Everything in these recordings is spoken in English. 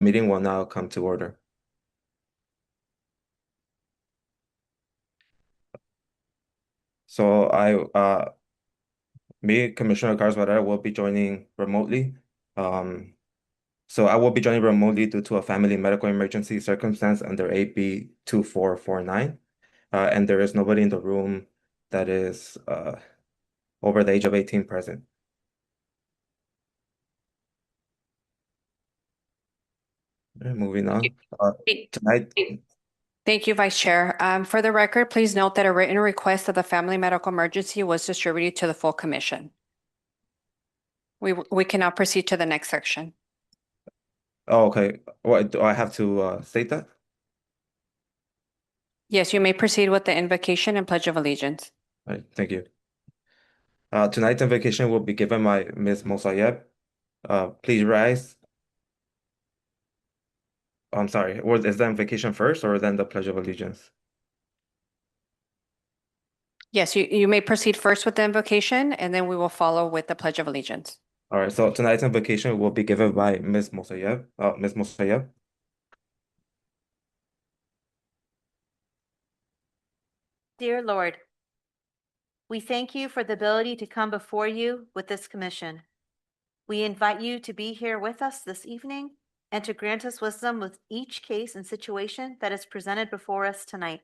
Meeting will now come to order. So me, Commissioner Carlos Varela, will be joining remotely. So I will be joining remotely due to a family medical emergency circumstance under AB 2449. And there is nobody in the room that is over the age of 18 present. Moving on. Tonight, Thank you, Vice Chair. For the record, please note that a written request of the family medical emergency was distributed to the full commission. We can now proceed to the next section. oh, okay. What do I have to state that? Yes, you may proceed with the invocation and pledge of allegiance. All right, thank you. Tonight's invocation will be given by Ms. Mosayeb. Please rise. I'm sorry, is the invocation first or then the Pledge of Allegiance? Yes, you may proceed first with the invocation, and then we will follow with the pledge of allegiance. All right, so tonight's invocation will be given by Ms. Mosayeb. Ms. Mosayeb. Dear Lord, we thank you for the ability to come before you with this commission. We invite you to be here with us this evening and to grant us wisdom with each case and situation that is presented before us tonight.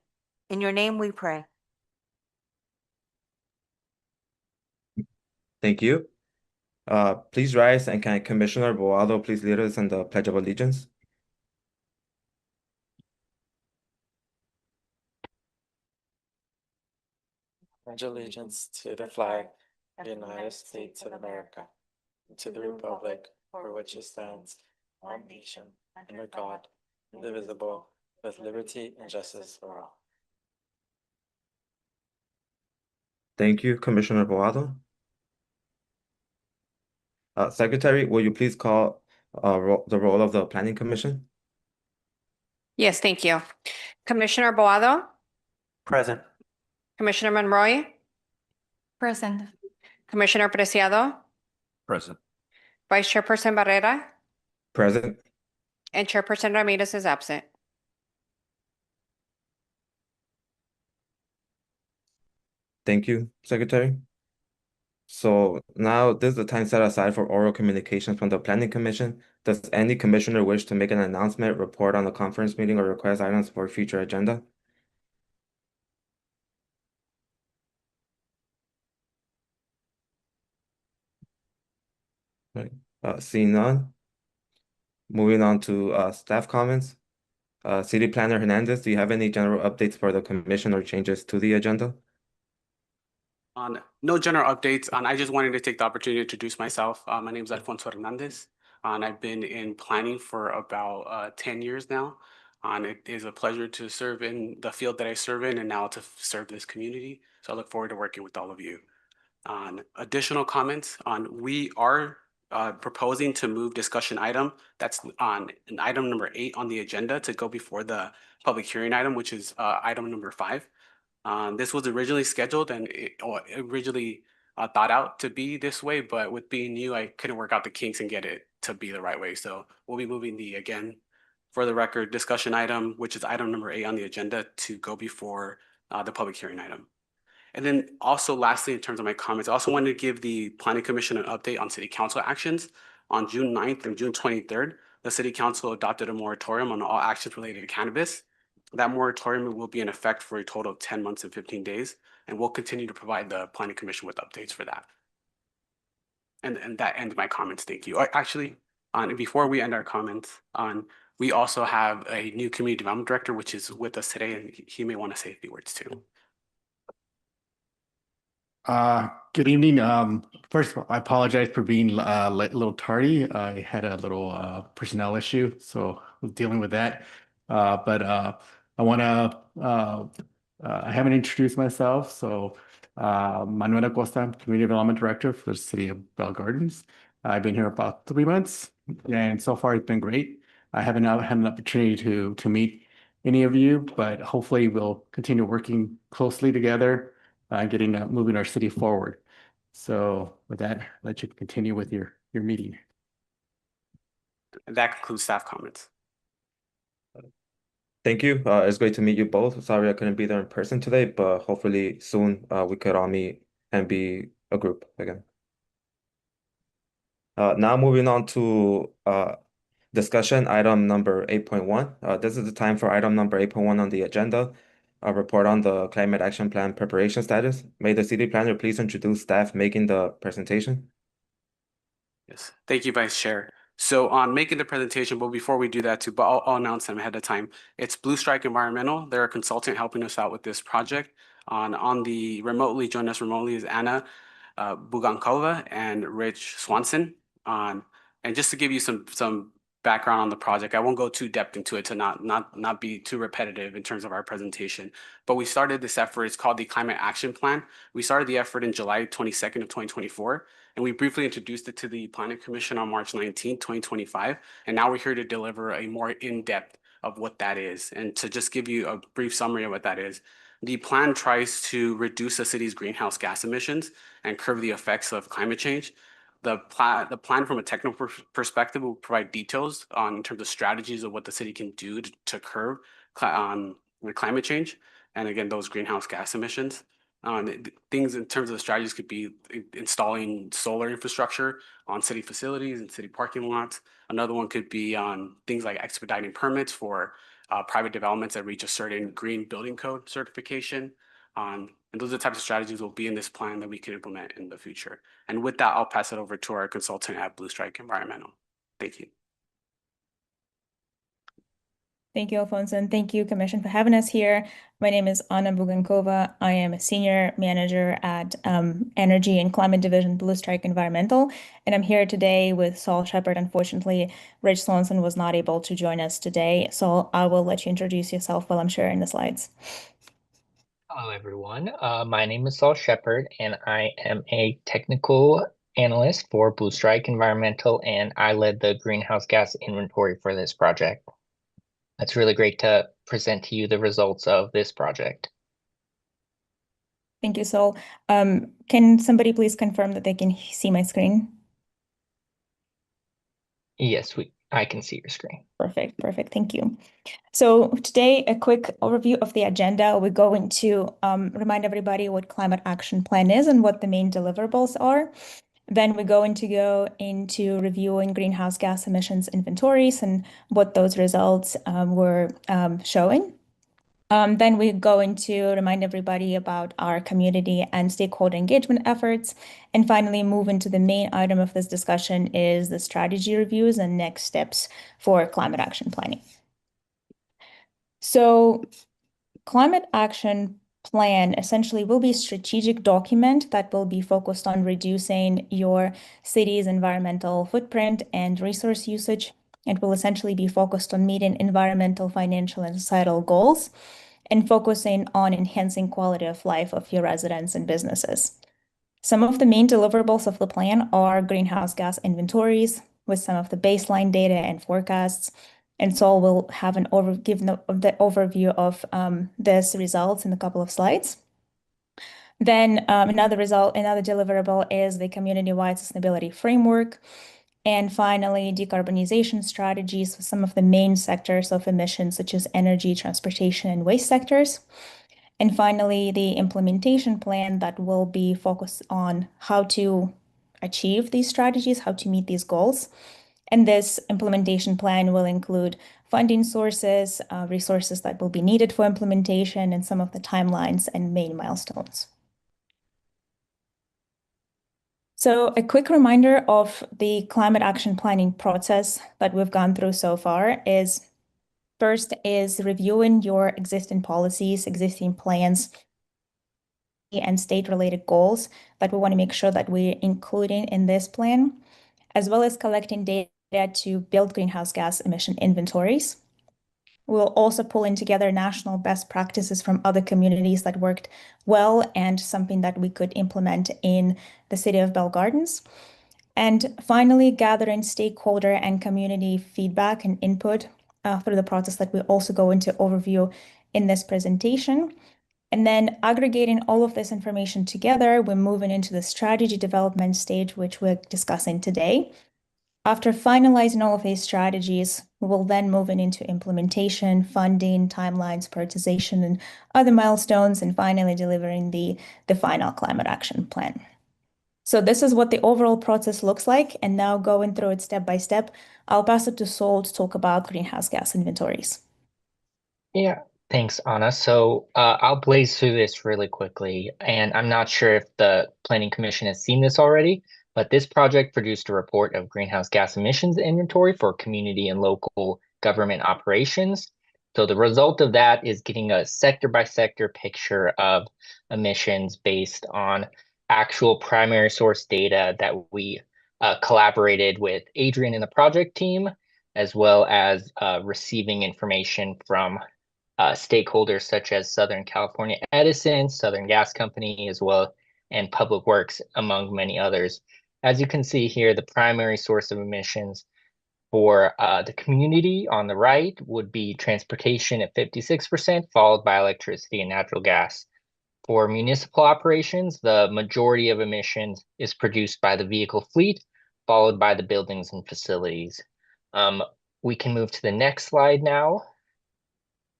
In your name we pray. Thank you. Please rise, and can Commissioner Boado please lead us in the Pledge of Allegiance? Pledge allegiance to the flag of the United States of America, and to the republic for which it stands, one nation, under God, indivisible, with liberty and justice for all. Thank you, Commissioner Boado. Secretary, will you please call the roll of the Planning Commission? Yes, thank you. Commissioner Boado, Present. Commissioner Monroy, Present. Commissioner Preciado, Present. Vice Chairperson Barrera, Present. and Chairperson Ramirez is absent. Thank you, Secretary. So now this is the time set aside for oral communications from the Planning Commission. Does any commissioner wish to make an announcement, report on the conference meeting, or request items for future agenda? Right. Seeing none. Moving on to staff comments. City Planner Hernandez, do you have any general updates for the commission or changes to the agenda? No general updates. I just wanted to take the opportunity to introduce myself. My name is Alfonso Hernandez, and I've been in planning for about 10 years now. And it is a pleasure to serve in the field that I serve in and now to serve this community. So I look forward to working with all of you. On additional comments we are proposing to move discussion item that's on an item number 8 on the agenda to go before the public hearing item, which is item number 5. This was originally scheduled and originally thought out to be this way, but with being new, I couldn't work out the kinks and get it to be the right way. So we'll be moving the, again, for the record, discussion item, which is item number 8 on the agenda, to go before the public hearing item. And then also lastly, in terms of my comments, I also wanted to give the Planning Commission an update on City Council actions. On June 9th and June 23rd, the City Council adopted a moratorium on all actions related to cannabis. That moratorium will be in effect for a total of 10 months and 15 days, and we'll continue to provide the Planning Commission with updates for that. And that ends my comments. Thank you. Actually, before we end our comments, we also have a new community development director, which is with us today, and he may want to say a few words too. Good evening. First of all, I apologize for being a little tardy. I had a little personnel issue, so I was dealing with that. But I want to, I haven't introduced myself. So Manuel Acosta, Community Development Director for the City of Bell Gardens. I've been here about 3 months, and so far it's been great. I haven't had an opportunity to meet any of you, but hopefully we'll continue working closely together. Moving our city forward. So with that, let you continue with your meeting. that concludes staff comments. Thank you. It's great to meet you both. Sorry I couldn't be there in person today, but hopefully soon we could all meet and be a group again. Now moving on to discussion item number 8.1. This is the time for item number 8.1 on the agenda. A report on the climate action plan preparation status. May the city planner please introduce staff making the presentation. Yes, thank you, Vice Chair. So on making the presentation, but before we do that too, but I'll announce them ahead of time. It's Blue Strike Environmental. They're a consultant helping us out with this project. On the remotely, join us remotely is Anna Bugankova and Rich Swanson. And just to give you some background on the project, I won't go too depth into it to not be too repetitive in terms of our presentation. But we started this effort. It's called the Climate Action Plan. We started the effort in July 22nd of 2024. And we briefly introduced it to the Planning Commission on March 19, 2025. And now we're here to deliver a more in-depth of what that is. And to just give you a brief summary of what that is, the plan tries to reduce the city's greenhouse gas emissions and curb the effects of climate change. The plan from a technical perspective will provide details in terms of strategies of what the city can do to curb climate change. And again, those greenhouse gas emissions. Things in terms of the strategies could be installing solar infrastructure on city facilities and city parking lots. Another one could be on things like expediting permits for private developments that reach a certain green building code certification. And those are the types of strategies will be in this plan that we can implement in the future. And with that, I'll pass it over to our consultant at Blue Strike Environmental. Thank you. Thank you, Alfonso, and thank you, Commission, for having us here. My name is Anna Bugankova. I am a senior manager at Energy and Climate Division, Blue Strike Environmental, and I'm here today with Saul Shepard. Unfortunately, Rich Swanson was not able to join us today, so I will let you introduce yourself while I'm sharing the slides. Hello, everyone. My name is Saul Shepard, and I am a technical analyst for Blue Strike Environmental, and I led the greenhouse gas inventory for this project. It's really great to present to you the results of this project. Thank you, Saul. Can somebody please confirm that they can see my screen? Yes, I can see your screen. Perfect. Thank you. So today, a quick overview of the agenda. We're going to remind everybody what Climate Action Plan is and what the main deliverables are. Then we're going to go into reviewing greenhouse gas emissions inventories and what those results were showing. Then we're going to remind everybody about our community and stakeholder engagement efforts. And finally, move into the main item of this discussion is the strategy reviews and next steps for climate action planning. So Climate Action Plan essentially will be a strategic document that will be focused on reducing your city's environmental footprint and resource usage. It will essentially be focused on meeting environmental, financial, and societal goals and focusing on enhancing quality of life of your residents and businesses. Some of the main deliverables of the plan are greenhouse gas inventories with some of the baseline data and forecasts. And Saul will have give the overview of this results in a couple of slides. Then another deliverable is the community-wide sustainability framework. And finally, decarbonization strategies for some of the main sectors of emissions, such as energy, transportation, and waste sectors. And finally, the implementation plan that will be focused on how to achieve these strategies, how to meet these goals. And this implementation plan will include funding sources, resources that will be needed for implementation, and some of the timelines and main milestones. So a quick reminder of the climate action planning process that we've gone through so far is first is reviewing your existing policies, existing plans, and state-related goals that we want to make sure that we're including in this plan, as well as collecting data to build greenhouse gas emission inventories. We'll also pull in together national best practices from other communities that worked well and something that we could implement in the city of Bell Gardens. And finally, gathering stakeholder and community feedback and input through the process that we also go into overview in this presentation. And then aggregating all of this information together, we're moving into the strategy development stage, which we're discussing today. After finalizing all of these strategies, we will then move into implementation, funding, timelines, prioritization, and other milestones, and finally delivering the final climate action plan. So this is what the overall process looks like. And now going through it step by step, I'll pass it to Sol to talk about greenhouse gas inventories. Yeah, thanks, Anna. So I'll blaze through this really quickly, and I'm not sure if the Planning Commission has seen this already, but this project produced a report of greenhouse gas emissions inventory for community and local government operations. So the result of that is getting a sector by sector picture of emissions based on actual primary source data that we collaborated with Adrian and the project team, as well as receiving information from stakeholders such as Southern California Edison, Southern Gas Company, as well, and Public Works, among many others. As you can see here, the primary source of emissions for the community on the right would be transportation at 56%, followed by electricity and natural gas. For municipal operations, the majority of emissions is produced by the vehicle fleet, followed by the buildings and facilities. We can move to the next slide now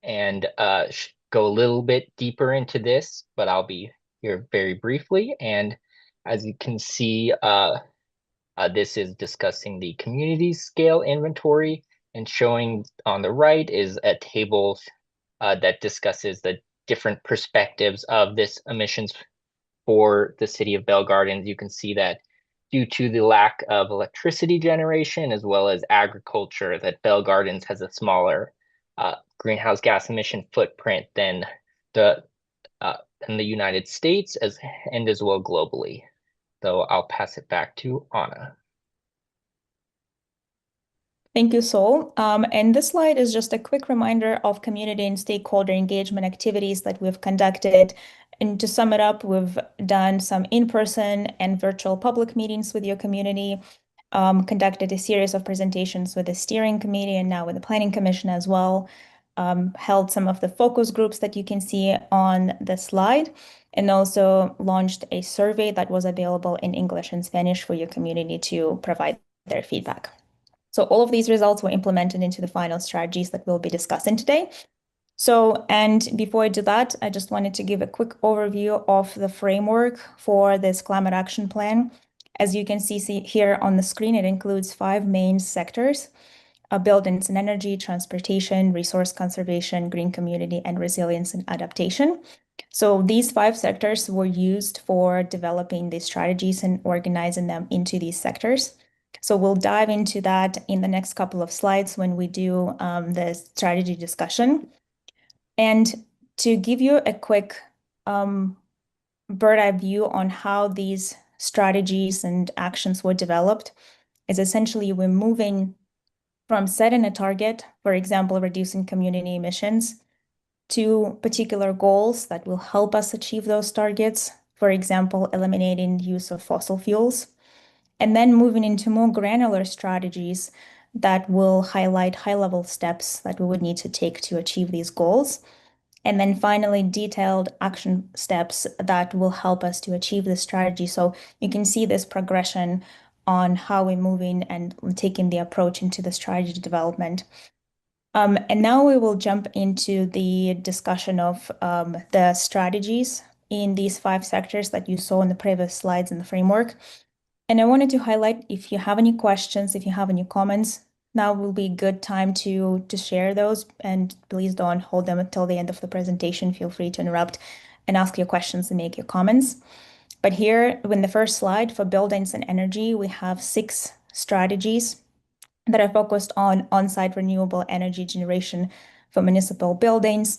and go a little bit deeper into this, but I'll be here very briefly. And as you can see, this is discussing the community scale inventory, and showing on the right is a table that discusses the different perspectives of this emissions for the city of Bell Gardens. You can see that due to the lack of electricity generation as well as agriculture, that Bell Gardens has a smaller greenhouse gas emission footprint than the United States as well globally. So I'll pass it back to Anna. Thank you, Sol. And this slide is just a quick reminder of community and stakeholder engagement activities that we've conducted. And to sum it up, we've done some in-person and virtual public meetings with your community, conducted a series of presentations with the steering committee and now with the Planning Commission as well, held some of the focus groups that you can see on the slide, and also launched a survey that was available in English and Spanish for your community to provide their feedback. So all of these results were implemented into the final strategies that we'll be discussing today. So, and before I do that, I just wanted to give a quick overview of the framework for this climate action plan. As you can see here on the screen, it includes 5 main sectors: buildings and energy, transportation, resource conservation, green community, and resilience and adaptation. So these 5 sectors were used for developing these strategies and organizing them into these sectors. So we'll dive into that in the next couple of slides when we do the strategy discussion. And to give you a quick bird's-eye view on how these strategies and actions were developed, is essentially we're moving from setting a target, for example, reducing community emissions, to particular goals that will help us achieve those targets, for example, eliminating the use of fossil fuels, and then moving into more granular strategies that will highlight high-level steps that we would need to take to achieve these goals. And then finally, detailed action steps that will help us to achieve this strategy. So you can see this progression on how we're moving and taking the approach into the strategy development. And now we will jump into the discussion of the strategies in these 5 sectors that you saw in the previous slides in the framework. And I wanted to highlight, if you have any questions, if you have any comments, now will be a good time to share those, and please don't hold them until the end of the presentation. Feel free to interrupt and ask your questions and make your comments. But here, in the first slide for buildings and energy, we have 6 strategies that are focused on on-site renewable energy generation for municipal buildings,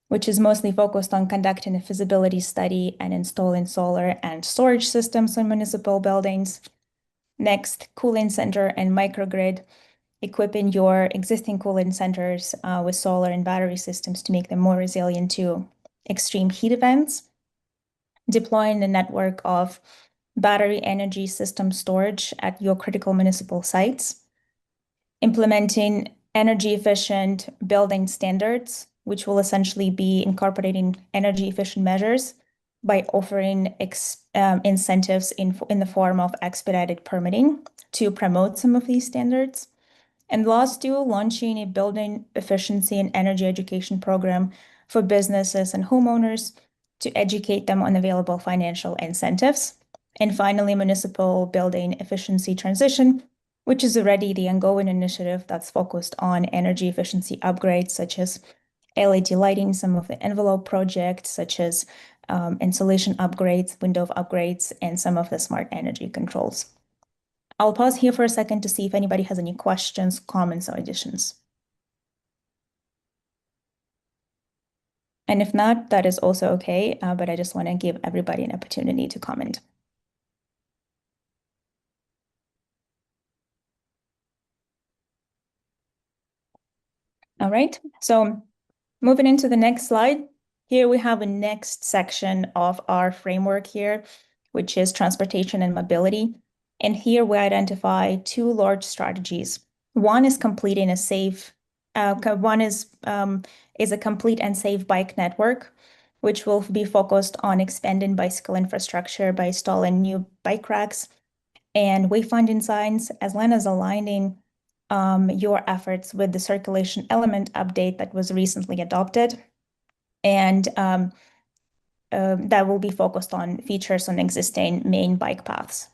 which is mostly focused on conducting a feasibility study and installing solar and storage systems on municipal buildings. Next, cooling center and microgrid, equipping your existing cooling centers with solar and battery systems to make them more resilient to extreme heat events. Deploying a network of battery energy system storage at your critical municipal sites. Implementing energy efficient building standards, which will essentially be incorporating energy efficient measures by offering incentives in the form of expedited permitting to promote some of these standards. And last two, launching a building efficiency and energy education program for businesses and homeowners to educate them on available financial incentives. And finally, municipal building efficiency transition, which is already the ongoing initiative that's focused on energy efficiency upgrades, such as LED lighting, some of the envelope projects, such as insulation upgrades, window upgrades, and some of the smart energy controls. I'll pause here for a second to see if anybody has any questions, comments, or additions. And if not, that is also okay, but I just want to give everybody an opportunity to comment. All right, so moving into the next slide, here we have a next section of our framework here, which is transportation and mobility. And here we identify two large strategies. One is completing a safe, one is a complete and safe bike network, which will be focused on expanding bicycle infrastructure by installing new bike racks and wayfinding signs, as well as aligning your efforts with the circulation element update that was recently adopted. And that will be focused on features on existing main bike paths.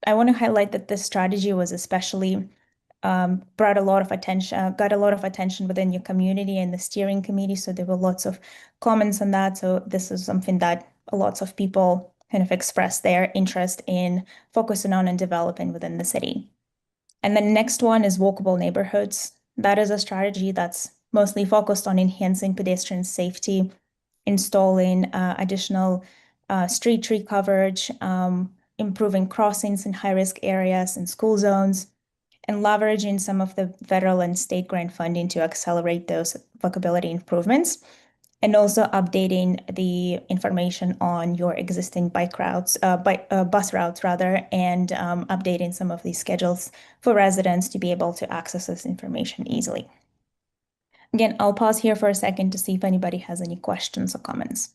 I want to highlight that this strategy was especially got a lot of attention within your community and the steering committee. So there were lots of comments on that. So this is something that lots of people kind of expressed their interest in focusing on and developing within the city. And the next one is walkable neighborhoods. That is a strategy that's mostly focused on enhancing pedestrian safety, installing additional street tree coverage, improving crossings in high-risk areas and school zones, and leveraging some of the federal and state grant funding to accelerate those walkability improvements, and also updating the information on your existing bus routes rather, and updating some of these schedules for residents to be able to access this information easily. Again, I'll pause here for a second to see if anybody has any questions or comments.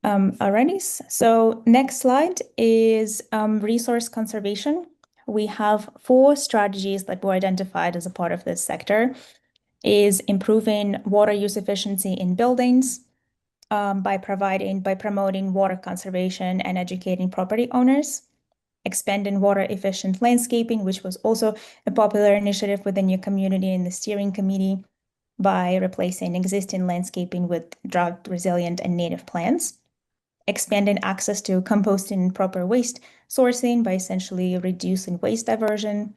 Alrighty, so next slide is resource conservation. We have 4 strategies that were identified as a part of this sector. Is improving water use efficiency in buildings by promoting water conservation and educating property owners, expanding water efficient landscaping, which was also a popular initiative within your community and the steering committee, by replacing existing landscaping with drought resilient and native plants, expanding access to composting and proper waste sourcing by essentially reducing waste diversion,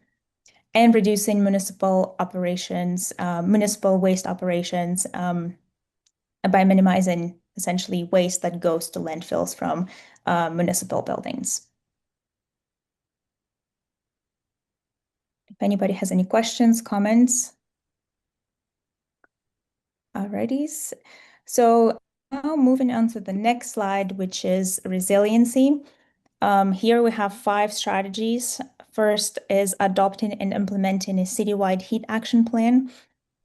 and reducing municipal waste operations by minimizing essentially waste that goes to landfills from municipal buildings. If anybody has any questions, comments. Alrighty, so now moving on to the next slide, which is resiliency. Here we have 5 strategies. First is adopting and implementing a citywide heat action plan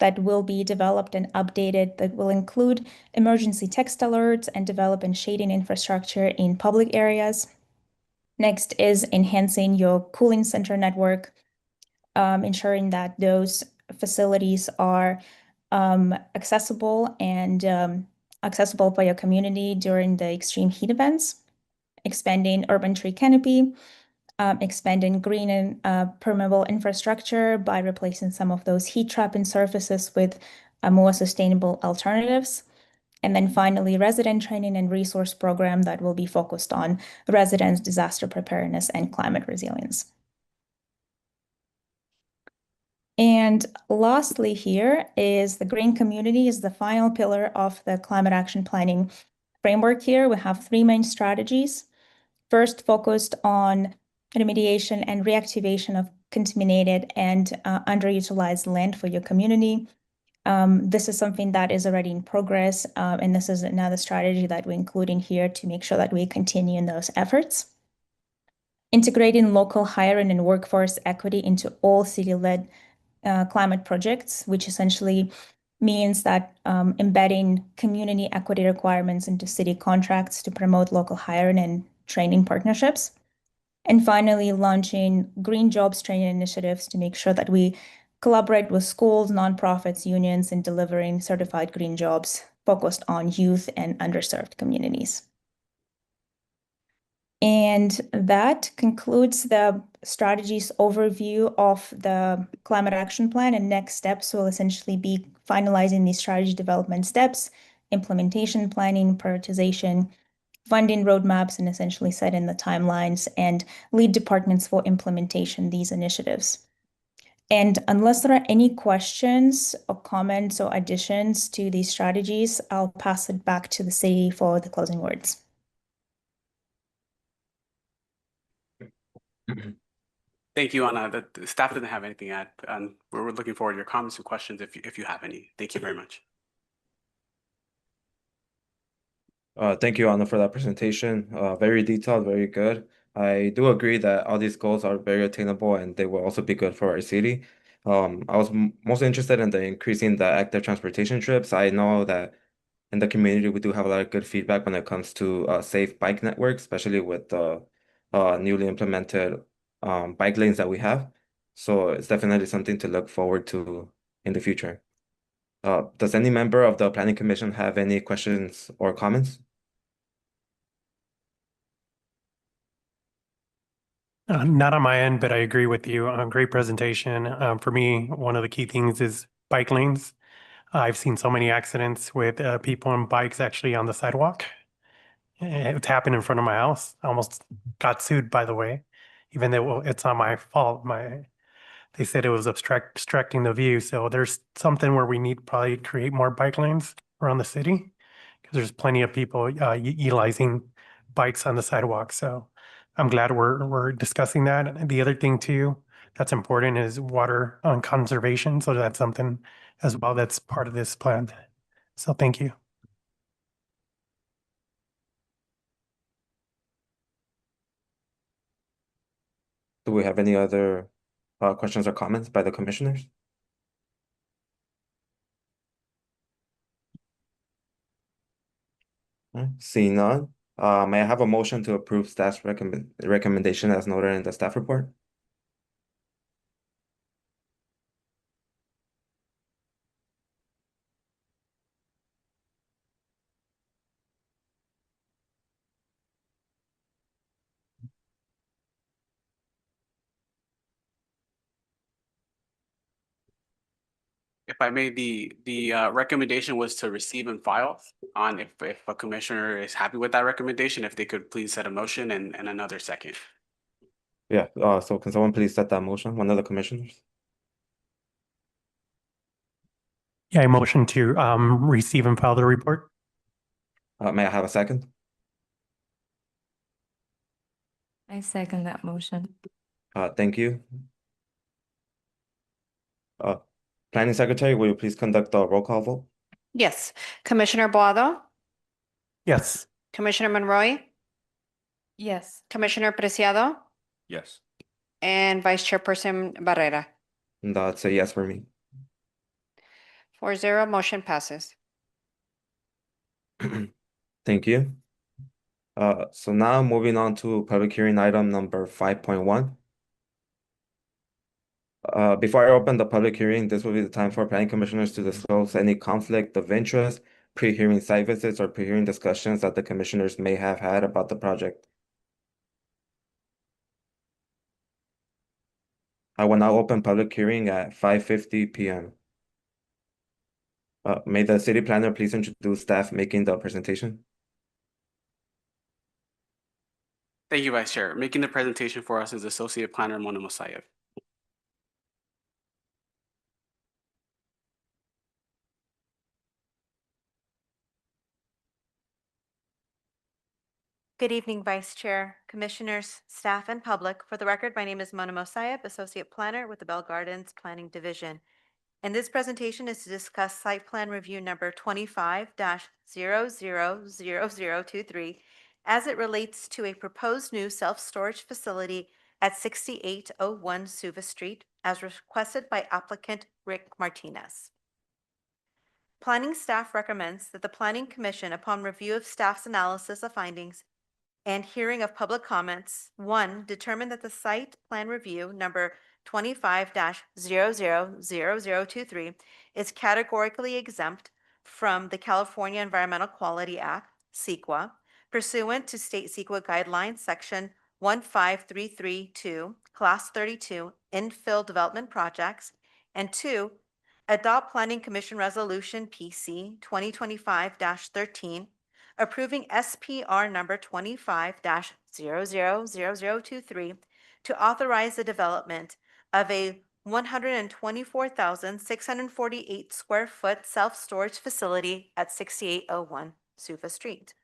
that will be developed and updated, that will include emergency text alerts and developing shading infrastructure in public areas. Next is enhancing your cooling center network, ensuring that those facilities are accessible and accessible for your community during the extreme heat events. Expanding urban tree canopy, expanding green and permeable infrastructure by replacing some of those heat trapping surfaces with more sustainable alternatives. And then finally, resident training and resource program that will be focused on residents' disaster preparedness and climate resilience. And lastly here is the green community is the final pillar of the climate action planning framework here. We have 3 main strategies. First, focused on remediation and reactivation of contaminated and underutilized land for your community. This is something that is already in progress, and this is another strategy that we include in here to make sure that we continue in those efforts. Integrating local hiring and workforce equity into all city-led climate projects, which essentially means that embedding community equity requirements into city contracts to promote local hiring and training partnerships. And finally, launching green jobs training initiatives to make sure that we collaborate with schools, nonprofits, unions in delivering certified green jobs focused on youth and underserved communities. And that concludes the strategies overview of the climate action plan, and next steps will essentially be finalizing these strategy development steps, implementation planning, prioritization, funding roadmaps, and essentially setting the timelines and lead departments for implementation these initiatives. And unless there are any questions or comments or additions to these strategies, I'll pass it back to the city for the closing words. Thank you, Anna. The staff doesn't have anything to add. We're looking forward to your comments and questions if you have any. Thank you very much. Thank you, Anna, for that presentation. Very detailed, very good. I do agree that all these goals are very attainable and they will also be good for our city. I was most interested in the increasing the active transportation trips. I know that in the community we do have a lot of good feedback when it comes to safe bike networks, especially with the newly implemented bike lanes that we have. So it's definitely something to look forward to in the future. Does any member of the Planning Commission have any questions or comments? Not on my end, but I agree with you. Great presentation. For me, one of the key things is bike lanes. I've seen so many accidents with people on bikes actually on the sidewalk. It's happened in front of my house. I almost got sued, by the way, even though it's not my fault. They said it was obstructing the view. So there's something where we need to probably create more bike lanes around the city because there's plenty of people utilizing bikes on the sidewalk. So I'm glad we're discussing that. And the other thing too that's important is water conservation. So that's something as well that's part of this plan. So thank you. Do we have any other questions or comments by the commissioners? Seeing none, may I have a motion to approve staff's recommendation as noted in the staff report? If I may, the recommendation was to receive and file on if a commissioner is happy with that recommendation, if they could please set a motion and another second. Yeah, so can someone please set that motion, one of the commissioners? Yeah, I motion to receive and file the report. May I have a second? I second that motion. Thank you. Planning Secretary, will you please conduct a roll call vote? Yes. Commissioner Boado, Yes. Commissioner Monroy, Yes. Commissioner Preciado, Yes. and Vice Chairperson Barrera. That's a yes for me. 4-0, motion passes. Thank you. So now moving on to public hearing item number 5.1. Before I open the public hearing, this will be the time for planning commissioners to disclose any conflict of interest, pre-hearing site visits, or pre-hearing discussions that the commissioners may have had about the project. I will now open public hearing at 5:50 p.m. May the city planner please introduce staff making the presentation. Thank you, Vice Chair. Making the presentation for us is Associate Planner Mona Mosayev. Good evening, Vice Chair, Commissioners, staff, and public. For the record, my name is Mona Mosayev, Associate Planner with the Bell Gardens Planning Division. And this presentation is to discuss Site Plan Review number 25-000023 as it relates to a proposed new self-storage facility at 6801 Suva Street, as requested by applicant Rick Martinez. Planning staff recommends that the Planning Commission, upon review of staff's analysis of findings and hearing of public comments, 1, determine that the site plan review number 25-000023 is categorically exempt from the California Environmental Quality Act, CEQA, pursuant to state CEQA guidelines, section 15332, class 32, infill development projects, and 2, adopt Planning Commission Resolution PC 2025-13, approving SPR number 25-000023 to authorize the development of a 124,648 square foot self-storage facility at 6801 Suva Street.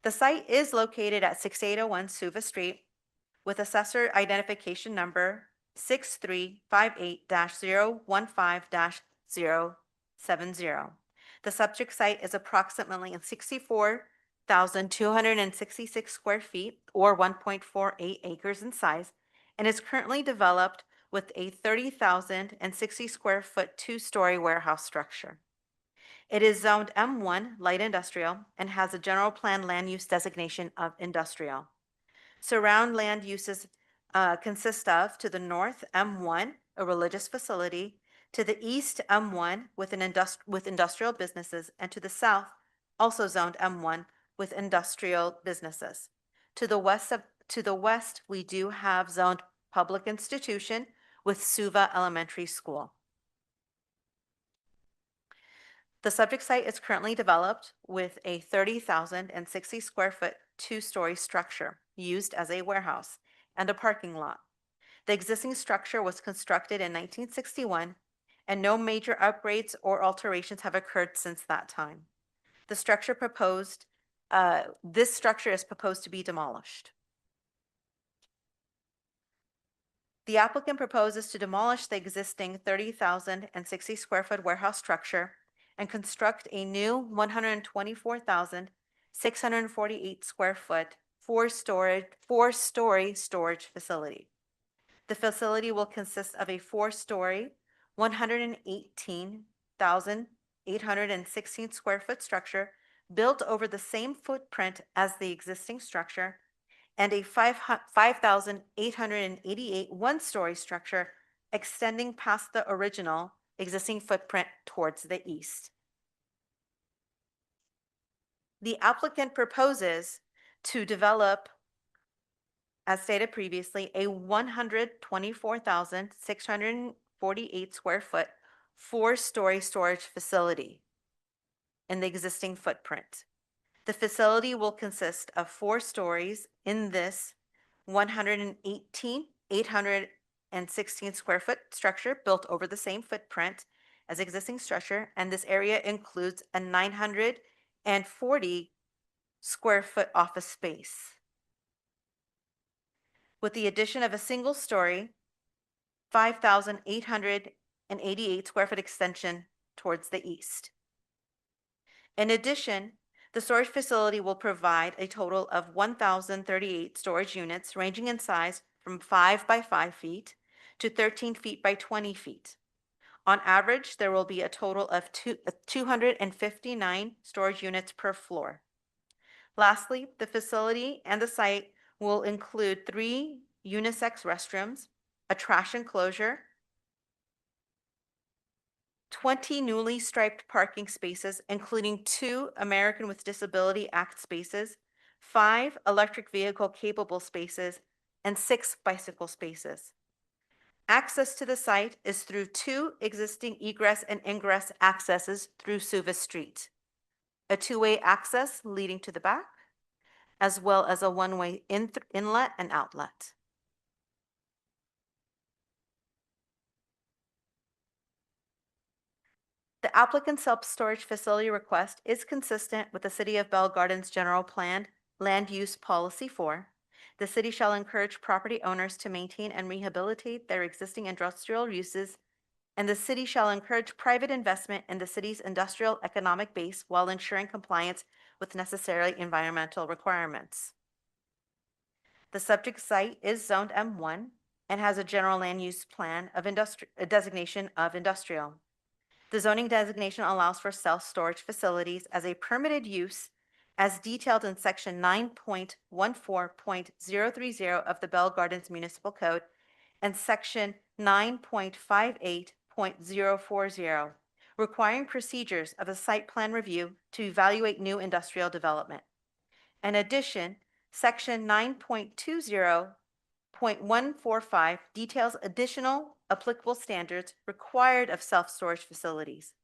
The site is located at 6801 Suva Street with assessor identification number 6358-015-070. The subject site is approximately 64,266 square feet or 1.48 acres in size and is currently developed with a 30,060 square foot two-story warehouse structure. It is zoned M1 light industrial and has a general plan land use designation of industrial. Surround land uses consist of, to the north, M1, a religious facility, to the east, M1 with industrial businesses, and to the south, also zoned M1 with industrial businesses. To the west, we do have zoned public institution with Suva Elementary School. The subject site is currently developed with a 30,060 square foot two-story structure used as a warehouse and a parking lot. The existing structure was constructed in 1961 and no major upgrades or alterations have occurred since that time. This structure is proposed to be demolished. The applicant proposes to demolish the existing 30,060 square foot warehouse structure and construct a new 124,648 square foot four-story storage facility. The facility will consist of a four-story, 118,816 square foot structure built over the same footprint as the existing structure and a 5,888 one-story structure extending past the original existing footprint towards the east. The applicant proposes to develop, as stated previously, a 124,648 square foot four-story storage facility in the existing footprint. The facility will consist of 4 stories in this 118,816 square foot structure built over the same footprint as existing structure, and this area includes a 940 square foot office space, with the addition of a single story, 5,888 square foot extension towards the east. In addition, the storage facility will provide a total of 1,038 storage units ranging in size from 5 by 5 feet to 13 feet by 20 feet. On average, there will be a total of 259 storage units per floor. Lastly, the facility and the site will include 3 unisex restrooms, a trash enclosure, 20 newly striped parking spaces, including 2 American with Disability Act spaces, 5 electric vehicle capable spaces, and 6 bicycle spaces. Access to the site is through 2 existing egress and ingress accesses through Suva Street, a 2-way access leading to the back, as well as a 1-way inlet and outlet. The applicant's self-storage facility request is consistent with the City of Bell Gardens General Plan Land Use Policy 4. The city shall encourage property owners to maintain and rehabilitate their existing industrial uses, and the city shall encourage private investment in the city's industrial economic base while ensuring compliance with necessary environmental requirements. The subject site is zoned M1 and has a general land use plan of a designation of industrial. The zoning designation allows for self-storage facilities as a permitted use as detailed in section 9.14.030 of the Bell Gardens Municipal Code and section 9.58.040, requiring procedures of a site plan review to evaluate new industrial development. In addition, section 9.20.145 details additional applicable standards required of self-storage facilities.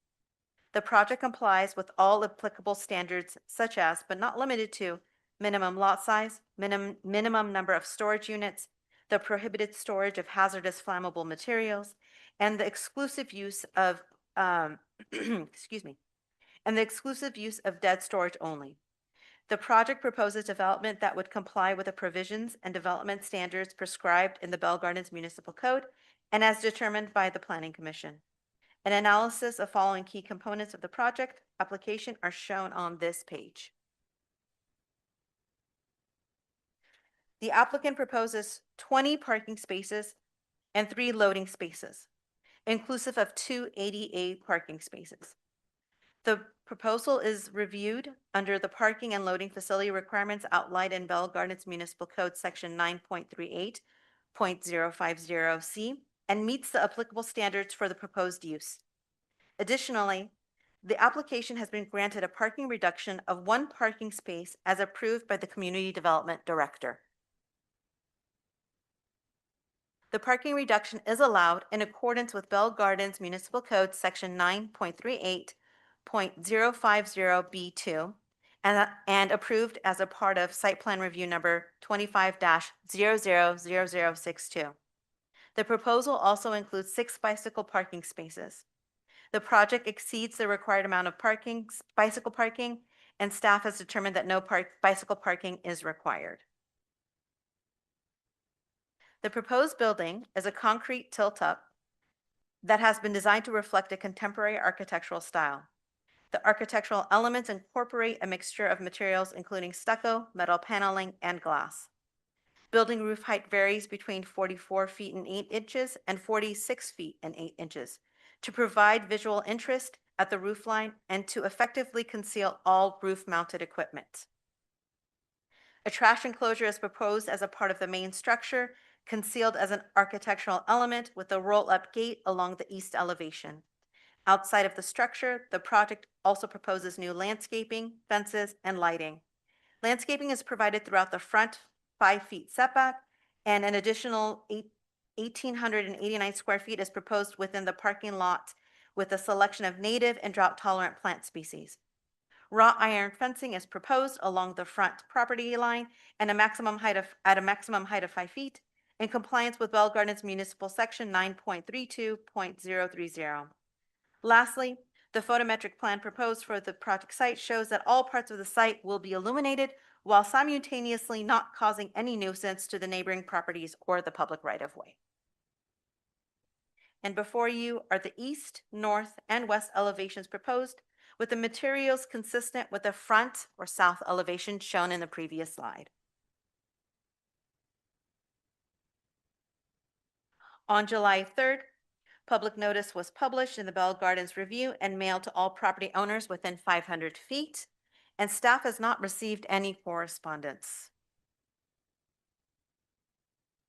The project complies with all applicable standards such as, but not limited to, minimum lot size, minimum number of storage units, the prohibited storage of hazardous flammable materials, and the exclusive use of, excuse me, and the exclusive use of dead storage only. The project proposes development that would comply with the provisions and development standards prescribed in the Bell Gardens Municipal Code and as determined by the Planning Commission. An analysis of following key components of the project application are shown on this page. The applicant proposes 20 parking spaces and 3 loading spaces, inclusive of 2 ADA parking spaces. The proposal is reviewed under the parking and loading facility requirements outlined in Bell Gardens Municipal Code Section 9.38.050C and meets the applicable standards for the proposed use. Additionally, the application has been granted a parking reduction of 1 parking space as approved by the Community Development Director. The parking reduction is allowed in accordance with Bell Gardens Municipal Code Section 9.38.050B2 and approved as a part of Site Plan Review Number 25-000062. The proposal also includes 6 bicycle parking spaces. The project exceeds the required amount of bicycle parking, and staff has determined that no bicycle parking is required. The proposed building is a concrete tilt-up that has been designed to reflect a contemporary architectural style. The architectural elements incorporate a mixture of materials including stucco, metal paneling, and glass. Building roof height varies between 44 feet and 8 inches and 46 feet and 8 inches to provide visual interest at the roof line and to effectively conceal all roof-mounted equipment. A trash enclosure is proposed as a part of the main structure, concealed as an architectural element with a roll-up gate along the east elevation. Outside of the structure, the project also proposes new landscaping, fences, and lighting. Landscaping is provided throughout the front 5 feet setback, and an additional 1,889 square feet is proposed within the parking lot with a selection of native and drought-tolerant plant species. Wrought iron fencing is proposed along the front property line and at a maximum height of 5 feet in compliance with Bell Gardens Municipal Section 9.32.030. Lastly, the photometric plan proposed for the project site shows that all parts of the site will be illuminated while simultaneously not causing any nuisance to the neighboring properties or the public right-of-way. And before you are the east, north, and west elevations proposed, with the materials consistent with the front or south elevation shown in the previous slide. On July 3rd, public notice was published in the Bell Gardens Review and mailed to all property owners within 500 feet, and staff has not received any correspondence.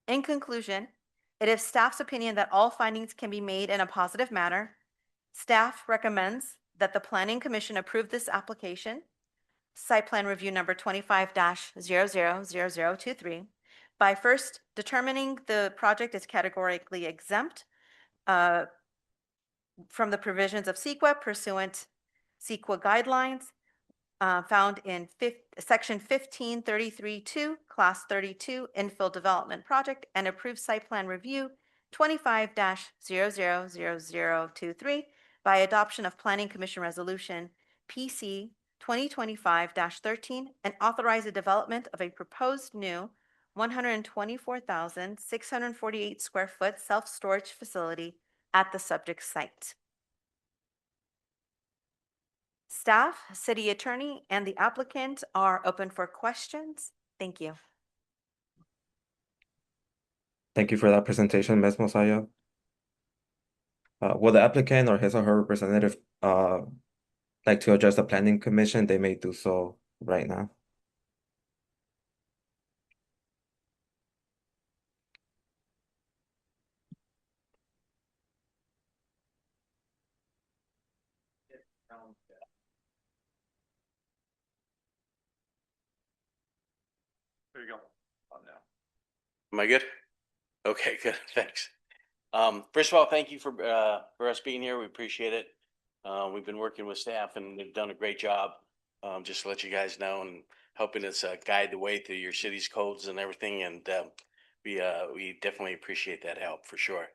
In conclusion, it is staff's opinion that all findings can be made in a positive manner. Staff recommends that the Planning Commission approve this application, Site Plan Review Number 25-000023, by first determining the project is categorically exempt from the provisions of CEQA pursuant CEQA guidelines found in Section 1533-2, Class 32, Infill Development Project, and approved Site Plan Review 25-000023 by adoption of Planning Commission Resolution PC 2025-13 and authorize the development of a proposed new 124,648 square foot self-storage facility at the subject site. Staff, city attorney, and the applicant are open for questions. Thank you. Thank you for that presentation, Ms. Mosiah. Will the applicant or his or her representative like to address the planning commission? They may do so right now. There you go. On now. Am I good? Okay, good, thanks. First of all, thank you for us being here. We appreciate it. We've been working with staff and they've done a great job. Just to let you guys know and helping us guide the way through your city's codes and everything. And we definitely appreciate that help for sure.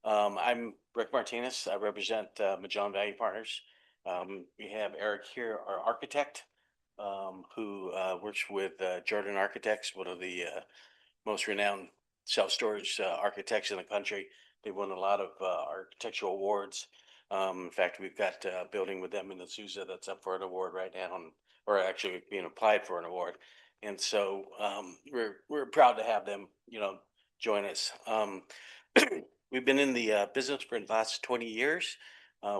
I'm Rick Martinez. I represent Magellan Value Partners. We have Eric here, our architect, who works with Jordan Architects, one of the most renowned self-storage architects in the country. They won a lot of architectural awards. In fact, we've got a building with them in Azusa that's up for an award right now, or actually being applied for an award. And so we're proud to have them, join us. We've been in the business for the last 20 years.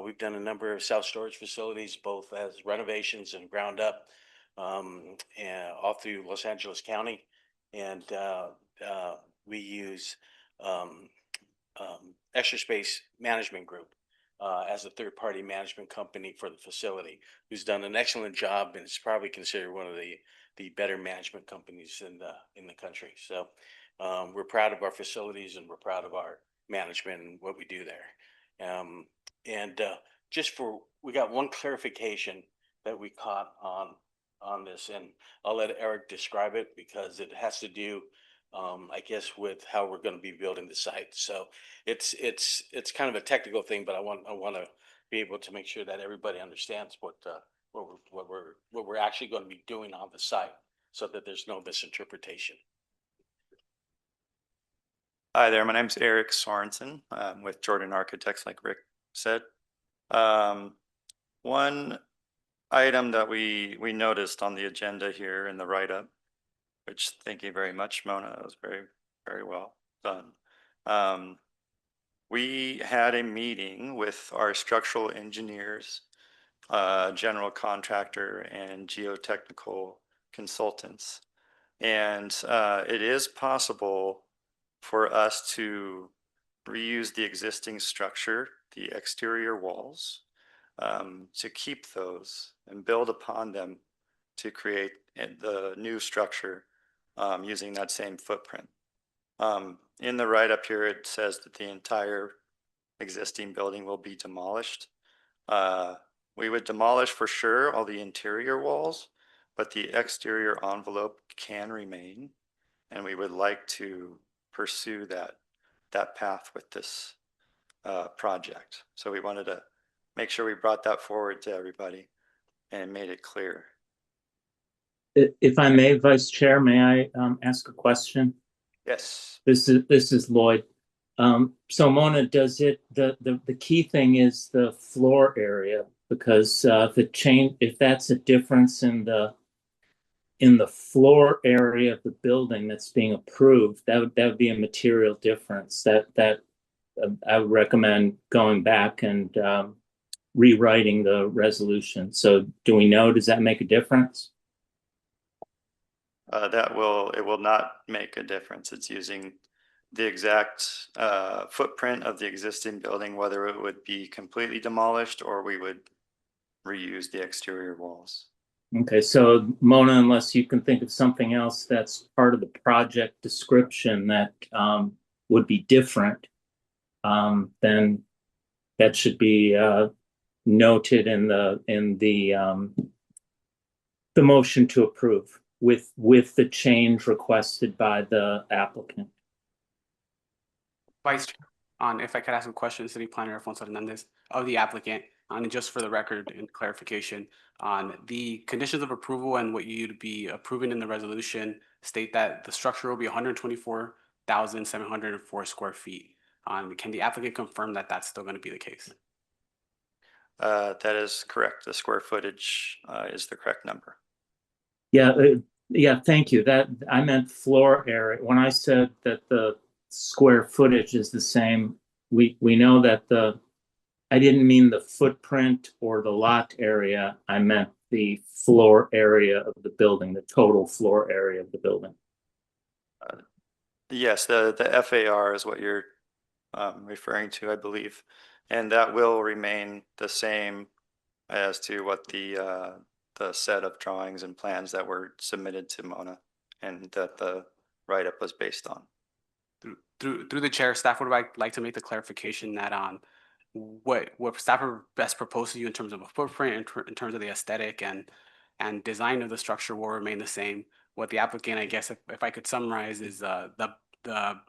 We've done a number of self-storage facilities, both as renovations and ground up, and all through Los Angeles County. And we use Extra Space Management Group as a third-party management company for the facility, who's done an excellent job and is probably considered one of the better management companies in the country. So we're proud of our facilities and we're proud of our management and what we do there. We got one clarification that we caught on this, and I'll let Eric describe it because it has to do, I guess, with how we're going to be building the site. So it's kind of a technical thing, but I want to be able to make sure that everybody understands what we're actually going to be doing on the site, so that there's no misinterpretation. Hi there, my name's Eric Sorensen. I'm with Jordan Architects, like Rick said. One item that we noticed on the agenda here in the write-up, which thank you very much, Mona, that was very, very well done. We had a meeting with our structural engineers, general contractor, and geotechnical consultants. And it is possible for us to reuse the existing structure, the exterior walls, to keep those and build upon them to create the new structure using that same footprint. In the write-up here, it says that the entire existing building will be demolished. We would demolish for sure all the interior walls, but the exterior envelope can remain, and we would like to pursue that path with this project. So we wanted to make sure we brought that forward to everybody and made it clear. If I may, Vice Chair, may I ask a question? Yes. This is Lloyd. So Mona, does it the key thing is the floor area, because if that's a difference in the floor area of the building that's being approved, that would be a material difference. That I would recommend going back and rewriting the resolution. So do we know, does that make a difference? It will not make a difference. It's using the exact footprint of the existing building, whether it would be completely demolished or we would reuse the exterior walls. Okay, so Mona, unless you can think of something else that's part of the project description that would be different, then that should be noted in the motion to approve with the change requested by the applicant. Vice Chair, if I could ask a question, City Planner Alfonso Hernandez of the applicant, and just for the record and clarification, on the conditions of approval and what you'd be approving in the resolution state that the structure will be 124,704 square feet. Can the applicant confirm that that's still going to be the case? That is correct. The square footage is the correct number. Yeah, thank you. That I meant floor area. When I said that the square footage is the same. We know that I didn't mean the footprint or the lot area. I meant the floor area of the building, the total floor area of the building. Yes, the FAR is what you're referring to, I believe. And that will remain the same as to what the set of drawings and plans that were submitted to Mona and that the write-up was based on. Through the chair, staff would like to make the clarification that what staff are best proposed to you in terms of a footprint, in terms of the aesthetic and design of the structure will remain the same. What the applicant, I guess, if I could summarize, is the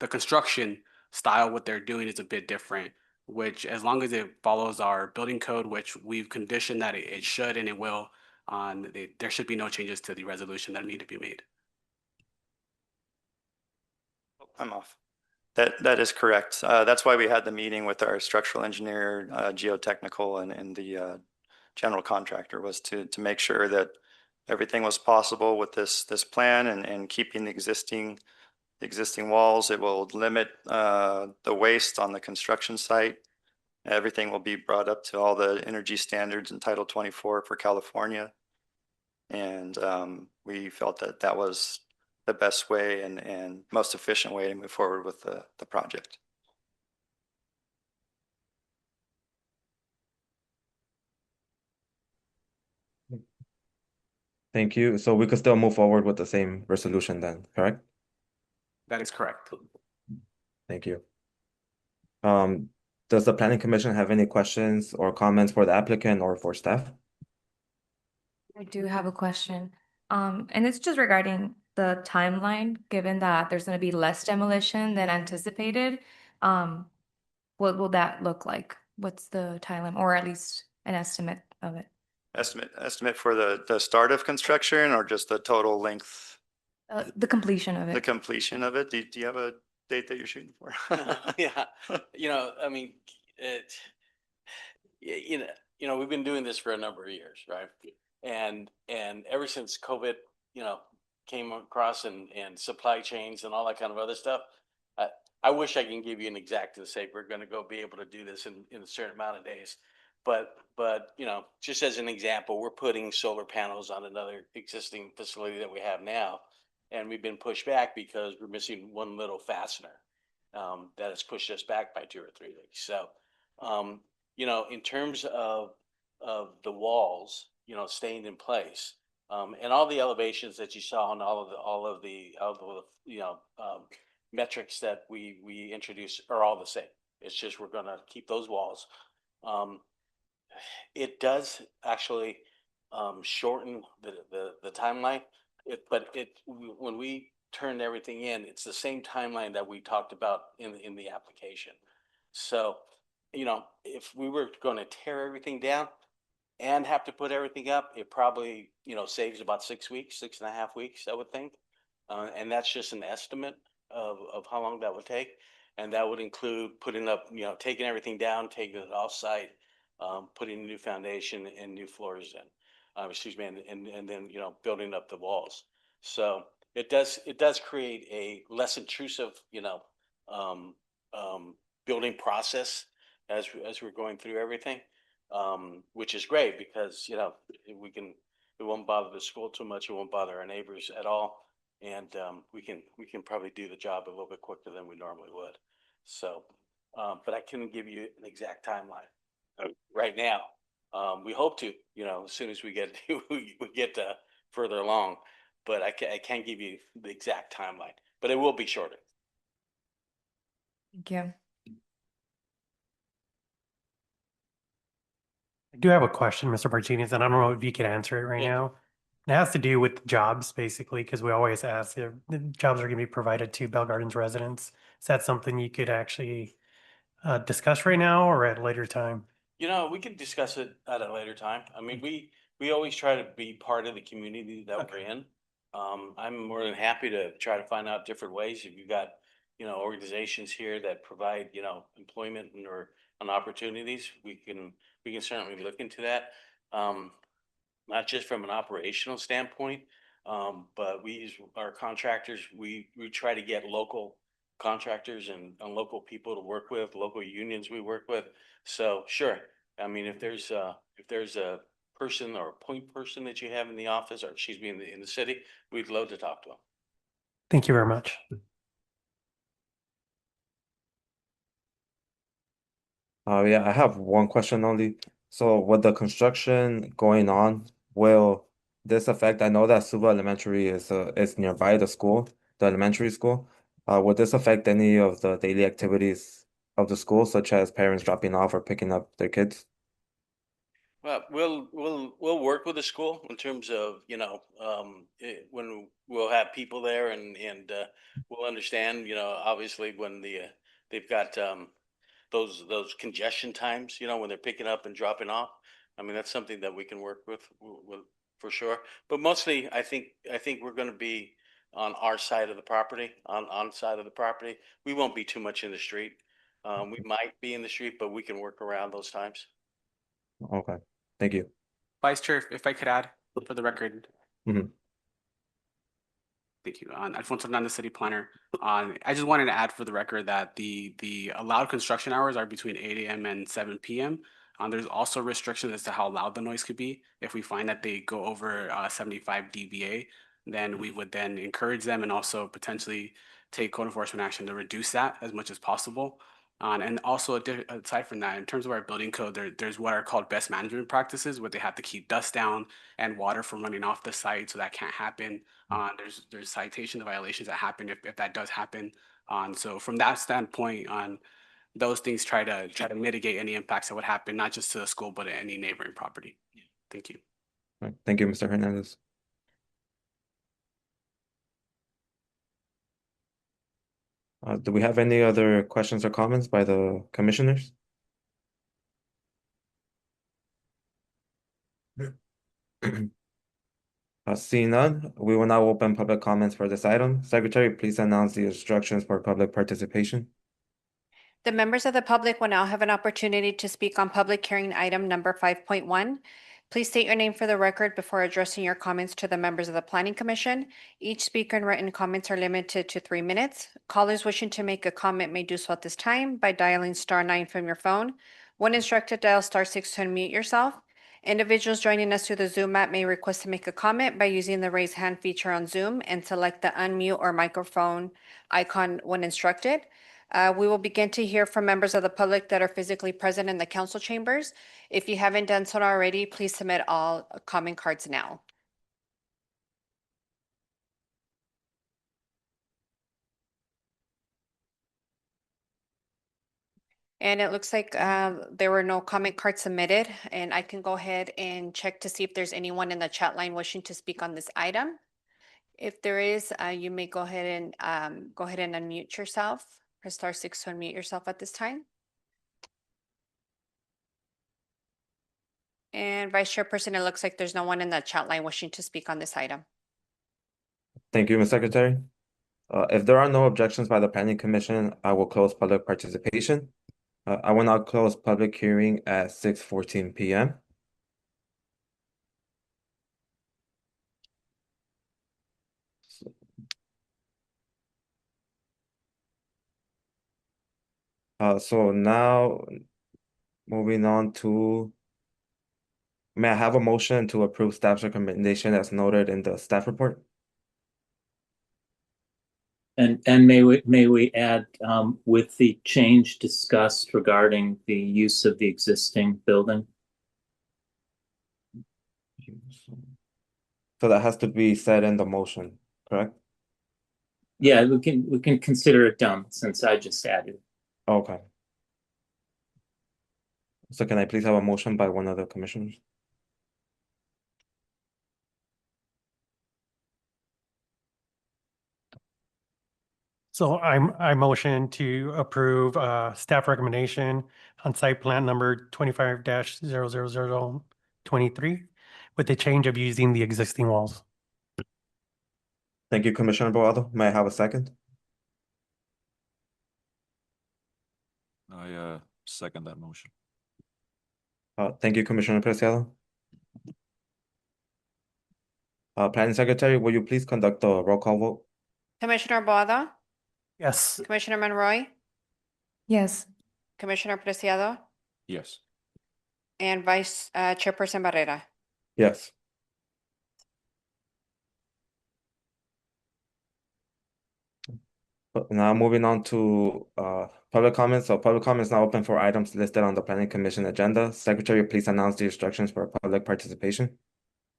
construction style. What they're doing is a bit different, which as long as it follows our building code, which we've conditioned that it should and it will, there should be no changes to the resolution that need to be made. I'm off. That is correct. That's why we had the meeting with our structural engineer, geotechnical, and the general contractor, was to make sure that everything was possible with this plan and keeping the existing walls. It will limit the waste on the construction site. Everything will be brought up to all the energy standards in Title 24 for California. And we felt that that was the best way and most efficient way to move forward with the project. Thank you. So we could still move forward with the same resolution then, correct? That is correct. Thank you. Does the Planning Commission have any questions or comments for the applicant or for staff? I do have a question. And it's just regarding the timeline, given that there's going to be less demolition than anticipated. What will that look like? What's the timeline, or at least an estimate of it? Estimate for the start of construction, or just the total length? The completion of it. The completion of it. Do you have a date that you're shooting for? Yeah, I mean, we've been doing this for a number of years, right? And ever since COVID, came across and supply chains and all that kind of other stuff, I wish I can give you an exact to say we're going to go be able to do this in a certain amount of days. But just as an example, we're putting solar panels on another existing facility that we have now, and we've been pushed back because we're missing one little fastener that has pushed us back by 2 or 3 weeks. So, in terms of the walls, staying in place, and all the elevations that you saw and all of the metrics that we introduced are all the same. It's just we're going to keep those walls. It does actually shorten the timeline. But when we turned everything in, it's the same timeline that we talked about in the application. So, if we were going to tear everything down and have to put everything up, it probably, saves about 6 weeks, 6.5 weeks, I would think. And that's just an estimate of how long that would take. And that would include putting up, taking everything down, taking it off site, putting a new foundation and new floors in. And then, building up the walls. So it does create a less intrusive, building process as we're going through everything, which is great because, it won't bother the school too much. It won't bother our neighbors at all. And we can probably do the job a little bit quicker than we normally would. So, but I couldn't give you an exact timeline right now. We hope to, as soon as we get further along, but I can't give you the exact timeline, but it will be shorter. Thank you. I do have a question, Mr. Martinez, and I don't know if you can answer it right now. It has to do with jobs, basically, because we always ask if the jobs are going to be provided to Bell Gardens residents. Is that something you could actually discuss right now or at a later time? We can discuss it at a later time. I mean, we always try to be part of the community that we're in. I'm more than happy to try to find out different ways. If you've got, organizations here that provide, employment or opportunities, we can certainly look into that. Not just from an operational standpoint, but we use our contractors. We try to get local contractors and local people to work with, local unions we work with. So sure, I mean, if there's a person or a point person that you have in the office, or excuse me, in the city, we'd love to talk to them. Thank you very much. Yeah, I have one question only. So with the construction going on, will this affect, I know that Suva Elementary is nearby the school, the elementary school. Would this affect any of the daily activities of the school, such as parents dropping off or picking up their kids? Well, we'll work with the school in terms of, when we'll have people there and we'll understand, obviously when they've got those congestion times, when they're picking up and dropping off. I mean, that's something that we can work with for sure. But mostly, I think we're going to be on our side of the property, on side of the property. We won't be too much in the street. We might be in the street, but we can work around those times. Okay, thank you. Vice Chair, if I could add for the record. Mhm. Thank you. Alfonso Hernandez, City Planner. I just wanted to add for the record that the allowed construction hours are between 8 a.m. and 7 p.m. There's also restrictions as to how loud the noise could be. If we find that they go over 75 dBA, then we would then encourage them and also potentially take code enforcement action to reduce that as much as possible. And also aside from that, in terms of our building code, there's what are called best management practices, where they have to keep dust down and water from running off the site, so that can't happen. There's citation of violations that happen if that does happen. So from that standpoint, those things try to mitigate any impacts that would happen, not just to the school, but any neighboring property. Thank you. All right, thank you, Mr. Hernandez. Do we have any other questions or comments by the commissioners? Seeing none, we will now open public comments for this item. Secretary, please announce the instructions for public participation. The members of the public will now have an opportunity to speak on public hearing item number 5.1. Please state your name for the record before addressing your comments to the members of the Planning Commission. Each speaker and written comments are limited to 3 minutes. Callers wishing to make a comment may do so at this time by dialing *9 from your phone. When instructed, dial *6 to unmute yourself. Individuals joining us through the Zoom app may request to make a comment by using the raise hand feature on Zoom and select the unmute or microphone icon when instructed. We will begin to hear from members of the public that are physically present in the council chambers. If you haven't done so already, please submit all comment cards now. And it looks like there were no comment cards submitted, and I can go ahead and check to see if there's anyone in the chat line wishing to speak on this item. If there is, you may go ahead and unmute yourself. Press *6 to unmute yourself at this time. And Vice Chairperson, it looks like there's no one in the chat line wishing to speak on this item. Thank you, Ms. Secretary. If there are no objections by the Planning Commission, I will close public participation. I will now close public hearing at 6:14 p.m. So now moving on to, may I have a motion to approve staff's recommendation as noted in the staff report? And may we add, with the change discussed regarding the use of the existing building? So that has to be said in the motion, correct? Yeah, we can consider it done since I just added. Okay. So can I please have a motion by one of the commissioners? So I motion to approve staff recommendation on site plan number 25-00023 with the change of using the existing walls. Thank you, Commissioner Boado. May I have a second? I second that motion. Thank you, Commissioner Preciado. Planning Secretary, will you please conduct the roll call vote? Commissioner Boada, Yes. Commissioner Monroy, Yes. Commissioner Preciado, Yes. and Vice Chairperson Barrera. Yes. Now moving on to public comments. So public comments now open for items listed on the Planning Commission agenda. Secretary, please announce the instructions for public participation.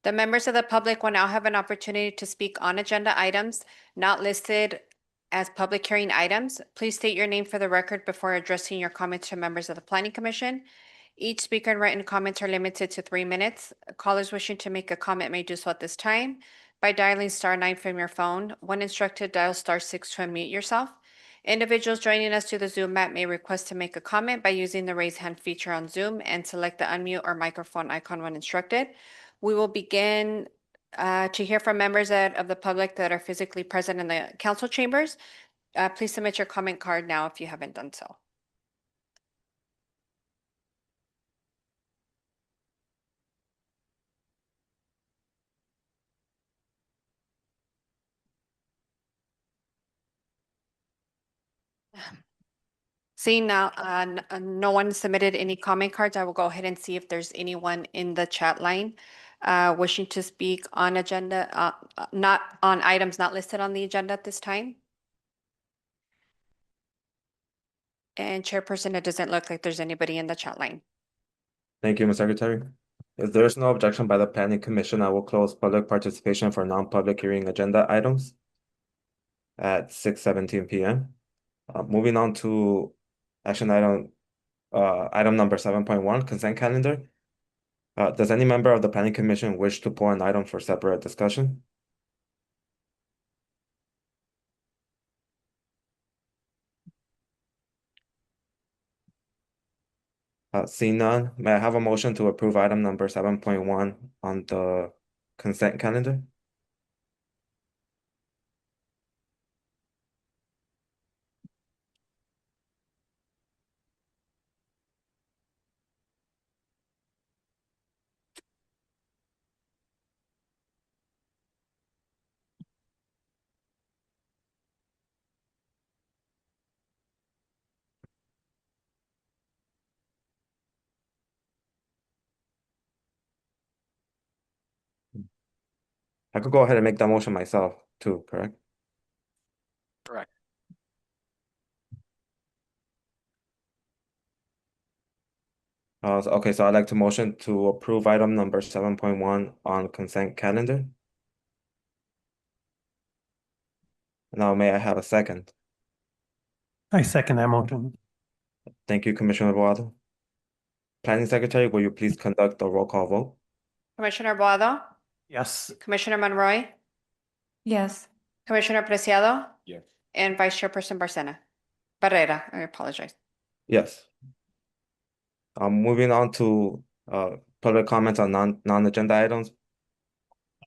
The members of the public will now have an opportunity to speak on agenda items not listed as public hearing items. Please state your name for the record before addressing your comments to members of the Planning Commission. Each speaker and written comments are limited to 3 minutes. Callers wishing to make a comment may do so at this time by dialing *9 from your phone. When instructed, dial *6 to unmute yourself. Individuals joining us through the Zoom app may request to make a comment by using the raise hand feature on Zoom and select the unmute or microphone icon when instructed. We will begin to hear from members of the public that are physically present in the council chambers. Please submit your comment card now if you haven't done so. Seeing now, no one submitted any comment cards, I will go ahead and see if there's anyone in the chat line wishing to speak on agenda, not on items not listed on the agenda at this time. And Chairperson, it doesn't look like there's anybody in the chat line. Thank you, Ms. Secretary. If there is no objection by the Planning Commission, I will close public participation for non-public hearing agenda items at 6:17 p.m. Moving on to action item number 7.1, consent calendar. Does any member of the Planning Commission wish to pull an item for separate discussion? Seeing none, may I have a motion to approve item number 7.1 on the consent calendar? I could go ahead and make that motion myself too, correct? Correct. Okay, so I'd like to motion to approve item number 7.1 on consent calendar. Now, may I have a second? I second that motion. Thank you, Commissioner Boado. Planning Secretary, will you please conduct a roll call vote? Commissioner Boado, Yes. Commissioner Monroy, Yes. Commissioner Preciado, Yes. and Vice Chairperson Barrera, I apologize. Yes. Moving on to public comments on non-agenda items.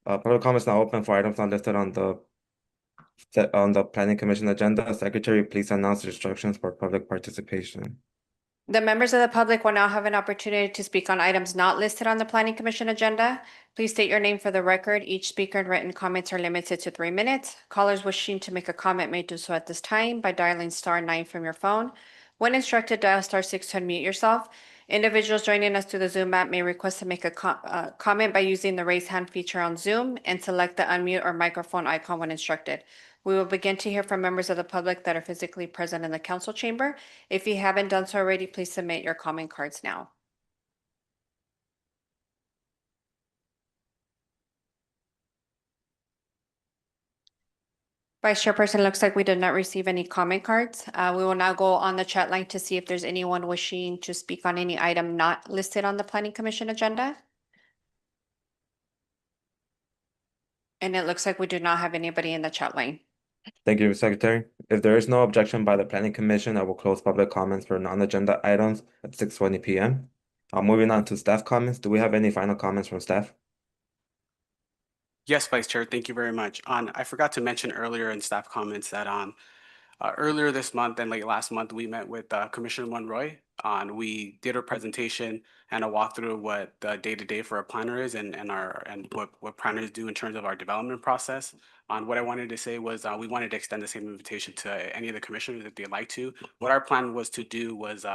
Public comments now open for items not listed on the Planning Commission agenda. Secretary, please announce the instructions for public participation. The members of the public will now have an opportunity to speak on items not listed on the Planning Commission agenda. Please state your name for the record. Each speaker and written comments are limited to 3 minutes. Callers wishing to make a comment may do so at this time by dialing *9 from your phone. When instructed, dial *6 to unmute yourself. Individuals joining us through the Zoom app may request to make a comment by using the raise hand feature on Zoom and select the unmute or microphone icon when instructed. We will begin to hear from members of the public that are physically present in the council chamber. If you haven't done so already, please submit your comment cards now. Vice Chairperson, looks like we did not receive any comment cards. We will now go on the chat line to see if there's anyone wishing to speak on any item not listed on the Planning Commission agenda. And it looks like we do not have anybody in the chat line. Thank you, Secretary. If there is no objection by the Planning Commission, I will close public comments for non-agenda items at 6:20 p.m. Moving on to staff comments. Do we have any final comments from staff? Yes, Vice Chair, thank you very much. I forgot to mention earlier in staff comments that earlier this month and late last month, we met with Commissioner Monroy We did a presentation and a walkthrough of what the day-to-day for a planner is and what planners do in terms of our development process. What I wanted to say was we wanted to extend the same invitation to any of the commissioners if they'd like to. What our plan was to do was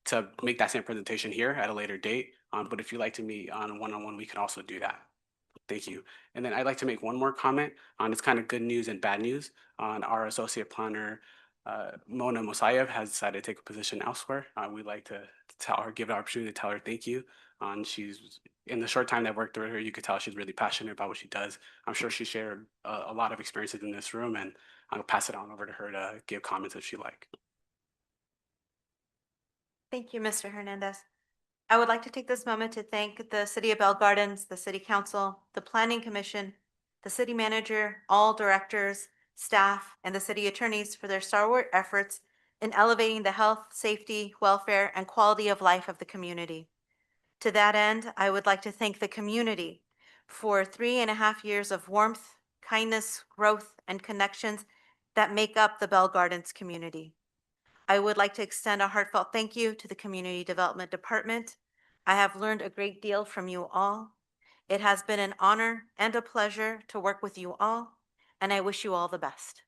to make that same presentation here at a later date. But if you'd like to meet on one-on-one, we can also do that. Thank you. And then I'd like to make one more comment on it's kind of good news and bad news on our associate planner, Mona Mosayev has decided to take a position elsewhere. We'd like to tell her, give the opportunity to tell her thank you. She's in the short time that I've worked with her, you could tell she's really passionate about what she does. I'm sure she shared a lot of experiences in this room, and I'll pass it on over to her to give comments if she'd like. Thank you, Mr. Hernandez. I would like to take this moment to thank the City of Bell Gardens, the City Council, the Planning Commission, the City Manager, all directors, staff, and the city attorneys for their stalwart efforts in elevating the health, safety, welfare, and quality of life of the community. To that end, I would like to thank the community for 3.5 years of warmth, kindness, growth, and connections that make up the Bell Gardens community. I would like to extend a heartfelt thank you to the Community Development Department. I have learned a great deal from you all. It has been an honor and a pleasure to work with you all, and I wish you all the best.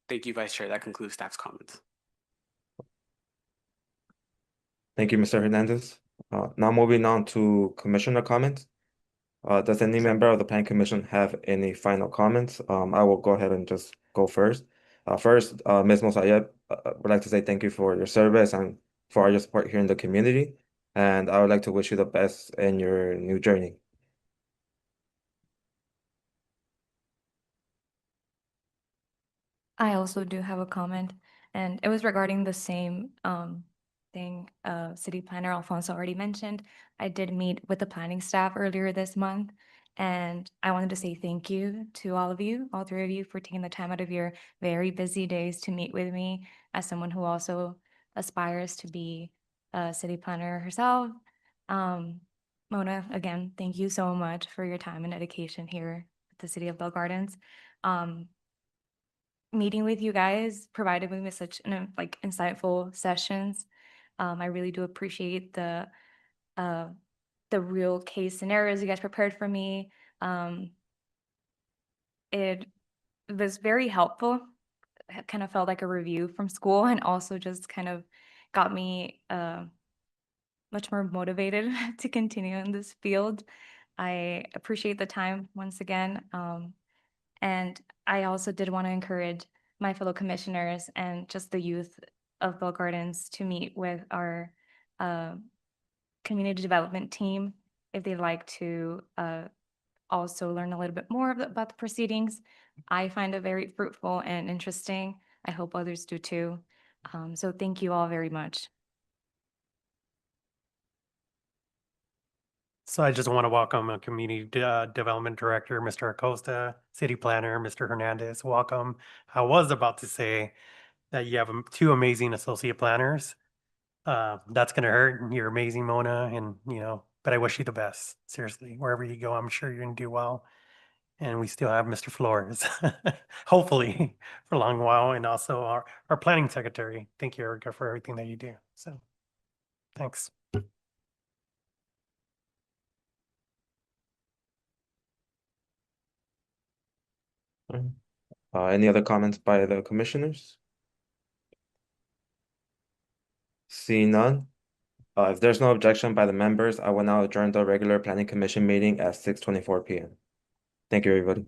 Thank you, Vice Chair. That concludes staff's comments. Thank you, Mr. Hernandez. Now moving on to commissioner comments. Does any member of the Planning Commission have any final comments? I will go ahead and just go first. First, Ms. Mosayev, would like to say thank you for your service and for all your support here in the community. And I would like to wish you the best in your new journey. I also do have a comment, and it was regarding the same thing City Planner Alfonso already mentioned. I did meet with the planning staff earlier this month, and I wanted to say thank you to all of you, all three of you, for taking the time out of your very busy days to meet with me as someone who also aspires to be a city planner herself. Mona, again, thank you so much for your time and dedication here at the City of Bell Gardens. Meeting with you guys provided me with such insightful sessions. I really do appreciate the real case scenarios you guys prepared for me. It was very helpful. It kind of felt like a review from school, and also just kind of got me much more motivated to continue in this field. I appreciate the time once again. And I also did want to encourage my fellow commissioners and just the youth of Bell Gardens to meet with our community development team if they'd like to also learn a little bit more about the proceedings. I find it very fruitful and interesting. I hope others do too. So thank you all very much. So I just want to welcome a community development director, Mr. Acosta, city planner, Mr. Hernandez. Welcome. I was about to say that you have two amazing associate planners. That's going to hurt. You're amazing, Mona, and but I wish you the best. Seriously, wherever you go, I'm sure you're going to do well. And we still have Mr. Flores, hopefully for a long while, and also our planning secretary. Thank you, Erica, for everything that you do. So, thanks. Any other comments by the commissioners? Seeing none. If there's no objection by the members, I will now adjourn the regular Planning Commission meeting at 6:24 p.m. Thank you, everybody.